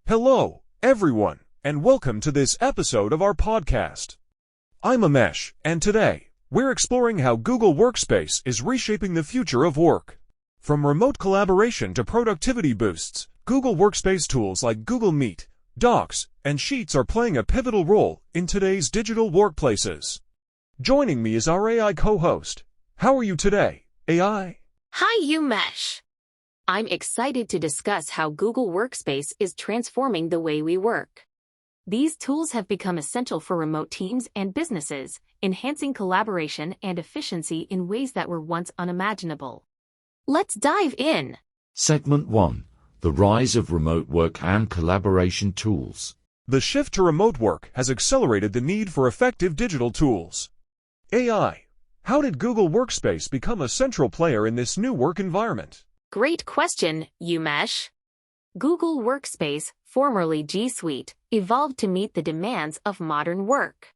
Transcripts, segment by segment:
Hello, everyone, and welcome to this episode of our podcast. I'm Umesh, and today, we're exploring how Google Workspace is reshaping the future of work. From remote collaboration to productivity boosts, Google Workspace tools like Google Meet, Docs, and Sheets are playing a pivotal role in today's digital workplaces. Joining me is our AI co-host. How are you today, AI? Hi, Umesh. I'm excited to discuss how Google Workspace is transforming the way we work. These tools have become essential for remote teams and businesses, enhancing collaboration and efficiency in ways that were once unimaginable. Let's dive in. Segment 1. The rise of remote work and collaboration tools. The shift to remote work has accelerated the need for effective digital tools. AI, how did Google Workspace become a central player in this new work environment? Great question, Umesh. Google Workspace, formerly G Suite, evolved to meet the demands of modern work.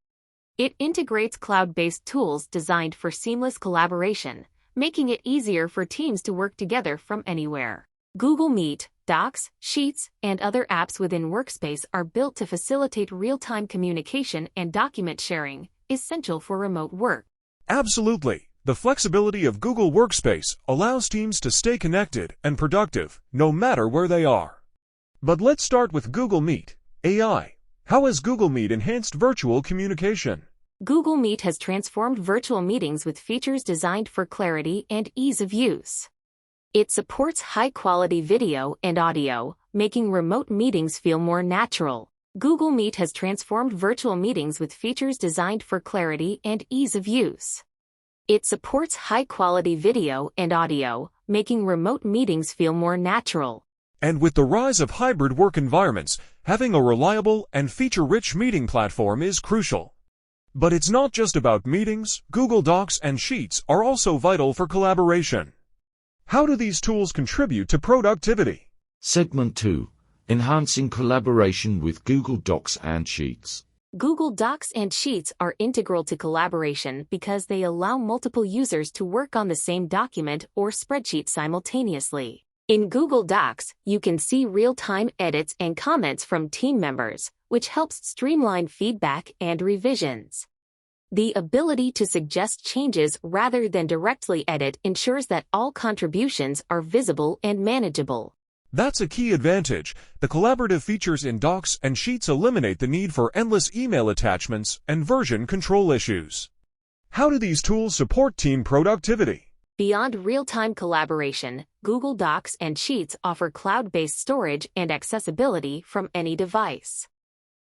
It integrates cloud-based tools designed for seamless collaboration, making it easier for teams to work together from anywhere. Google Meet, Docs, Sheets, and other apps within Workspace are built to facilitate real-time communication and document sharing, essential for remote work. Absolutely. The flexibility of Google Workspace allows teams to stay connected and productive, no matter where they are. But let's start with Google Meet. AI, how has Google Meet enhanced virtual communication? Google Meet has transformed virtual meetings with features designed for clarity and ease of use. It supports high-quality video and audio, making remote meetings feel more natural. Google Meet has transformed virtual meetings with features designed for clarity and ease of use. It supports high-quality video and audio, making remote meetings feel more natural. And with the rise of hybrid work environments, having a reliable and feature-rich meeting platform is crucial. But it's not just about meetings. Google Docs and Sheets are also vital for collaboration. How do these tools contribute to productivity? Segment 2. Enhancing collaboration with Google Docs and Sheets. Google Docs and Sheets are integral to collaboration because they allow multiple users to work on the same document or spreadsheet simultaneously. In Google Docs, you can see real-time edits and comments from team members, which helps streamline feedback and revisions. The ability to suggest changes rather than directly edit ensures that all contributions are visible and manageable. That's a key advantage. The collaborative features in Docs and Sheets eliminate the need for endless email attachments and version control issues. How do these tools support team productivity? Beyond real-time collaboration, Google Docs and Sheets offer cloud-based storage and accessibility from any device.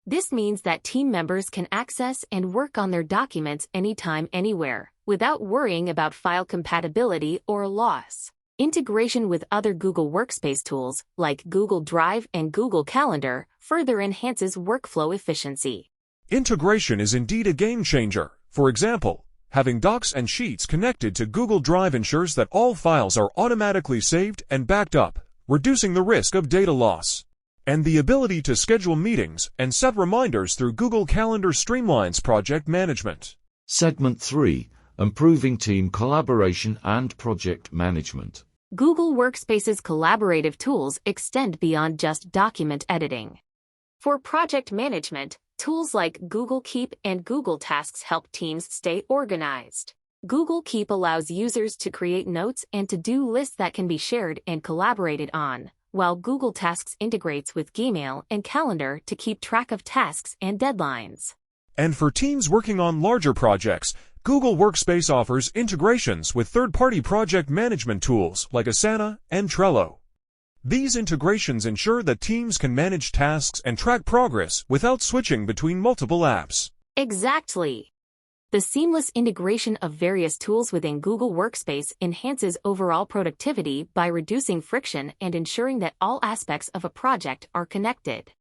This means that team members can access and work on their documents anytime, anywhere, without worrying about file compatibility or loss. Integration with other Google Workspace tools, like Google Drive and Google Calendar, further enhances workflow efficiency. Integration is indeed a game changer. For example, having Docs and Sheets connected to Google Drive ensures that all files are automatically saved and backed up, reducing the risk of data loss. And the ability to schedule meetings and set reminders through Google Calendar streamlines project management. Segment 3. Improving team collaboration and project management. Google Workspace's collaborative tools extend beyond just document editing. For project management, tools like Google Keep and Google Tasks help teams stay organized. Google Keep allows users to create notes and to-do lists that can be shared and collaborated on, while Google Tasks integrates with Gmail and Calendar to keep track of tasks and deadlines. And for teams working on larger projects, Google Workspace offers integrations with third-party project management tools like Asana and Trello. These integrations ensure that teams can manage tasks and track progress without switching between multiple apps. Exactly. The seamless integration of various tools within Google Workspace enhances overall productivity by reducing friction and ensuring that all aspects of a project are connected.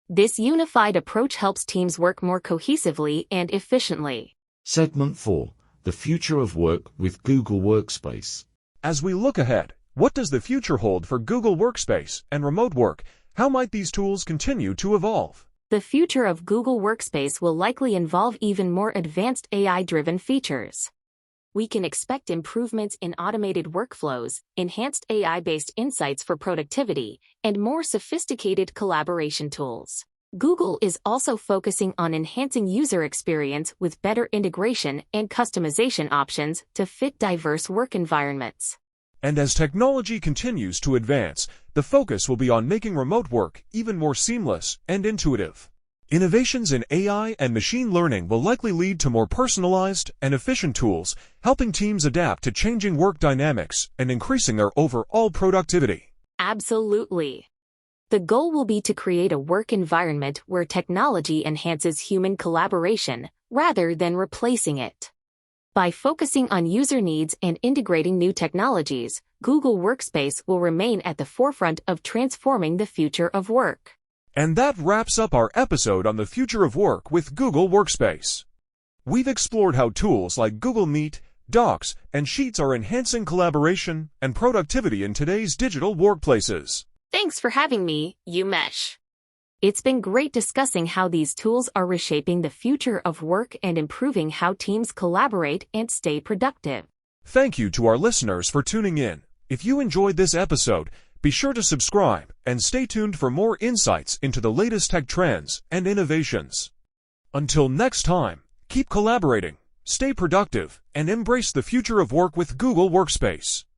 This unified approach helps teams work more cohesively and efficiently. Segment 4. The future of work with Google Workspace. As we look ahead, what does the future hold for Google Workspace and remote work? How might these tools continue to evolve? The future of Google Workspace will likely involve even more advanced AI-driven features. we can expect improvements in automated workflows, enhanced AI-based insights for productivity, and more sophisticated collaboration tools. Google is also focusing on enhancing user experience with better integration and customization options to fit diverse work environments. And as technology continues to advance, the focus will be on making remote work even more seamless and intuitive. Innovations in AI and machine learning will likely lead to more personalized and efficient tools, helping teams adapt to changing work dynamics and increasing their overall productivity. Absolutely. The goal will be to create a work environment where technology enhances human collaboration rather than replacing it. By focusing on user needs and integrating new technologies, Google Workspace will remain at the forefront of transforming the future of work. And that wraps up our episode on the future of work with Google Workspace. We've explored how tools like Google Meet, Docs, and Sheets are enhancing collaboration and productivity in today's digital workplaces. Thanks for having me, Umesh. It's been great discussing how these tools are reshaping the future of work and improving how teams collaborate and stay productive. Thank you to our listeners for tuning in. If you enjoyed this episode, be sure to subscribe and stay tuned for more insights into the latest tech trends and innovations. Until next time, keep collaborating, stay productive, and embrace the future of work with Google Workspace.